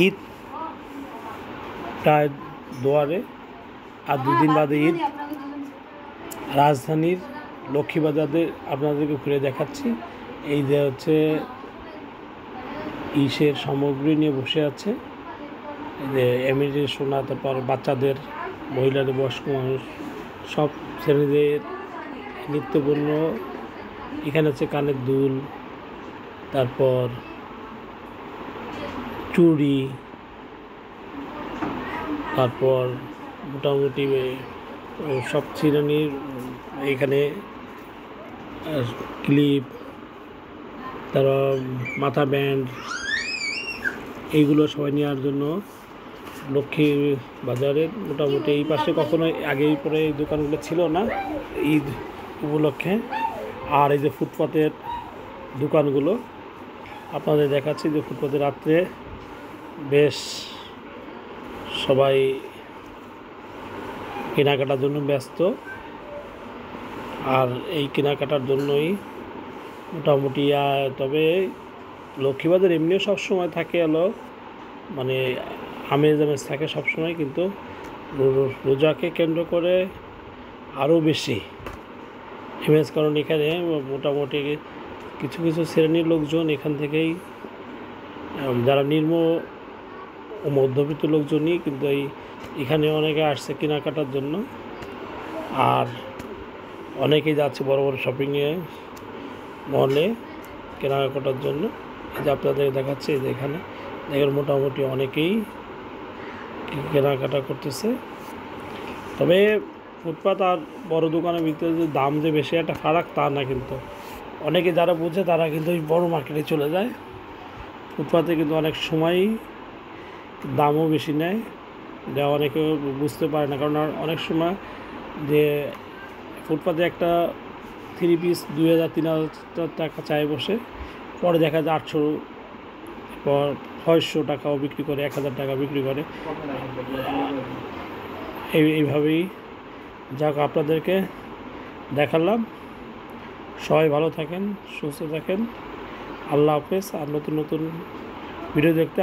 ঈদ প্রায় দুয়ারে, আর দুদিন বাদে ঈদ। রাজধানীর লক্ষ্মীবাজারে আপনাদেরকে ঘুরে দেখাচ্ছি। এই যে হচ্ছে ইসের সামগ্রী নিয়ে বসে আছে, এই যে এমএলএ সোনা, তারপর বাচ্চাদের, মহিলাদের, বয়স্ক মানুষ, সব শ্রেণীদের নিত্যপণ্য। এখানে হচ্ছে কানের দুল, তারপর চুড়ি, তারপর মোটামুটি সব শ্রেণীর এখানে ক্লিপ, তারপর মাথা ব্যান্ড, এইগুলো সবাই নেওয়ার জন্য লক্ষ্মী বাজারের মোটামুটি এই পাশে কখনো আগেই পরে এই দোকানগুলো ছিল না ঈদ উপলক্ষে। আর এই যে ফুটপাতের দোকানগুলো আপনাদের দেখাচ্ছি, যে ফুটপাতে রাত্রে বেশ সবাই কেনাকাটার জন্য ব্যস্ত। আর এই কেনাকাটার জন্যই মোটামুটি তবে লক্ষ্মীবাজার এমনিও সবসময় থাকে হলো মানে আমেজ থাকে সবসময়, কিন্তু রোজাকে কেন্দ্র করে আরও বেশি ইমেজ, কারণ এখানে মোটামুটি কিছু কিছু শ্রেণীর লোকজন এখান থেকেই, যারা নিম্ন ও মধ্যবিত্ত লোকজনই কিন্তু এখানে অনেকে আসছে কেনাকাটার জন্য। আর অনেকেই যাচ্ছে বড় বড় শপিংয়ে মলে কেনাকাটার জন্য। এই যে আপনাদের দেখাচ্ছে, এই যে এখানে দেখেন মোটামুটি অনেকেই কেনাকাটা করতেছে। তবে ফুটপাত আর বড় দোকানের ভিতরে যে দাম যে বেশি একটা ফারাক তা না, কিন্তু অনেকে যারা বোঝে তারা কিন্তু ওই বড় মার্কেটে চলে যায়। ফুটপাতে কিন্তু অনেক সময়ই দামও বেশি নেয়, যা অনেকে বুঝতে পারে না। কারণ অনেক সময় যে ফুটপাতে একটা 3 পিস 2000-3000 টাকা চায় বসে, পরে দেখা যায় 800, পর 600 টাকাও বিক্রি করে, 1000 টাকা বিক্রি করে। এইভাবেই যাক আপনাদেরকে দেখালাম। সবাই ভালো থাকেন, সুস্থ থাকেন, আল্লাহ হাফেজ। আর নতুন নতুন ভিডিও দেখতে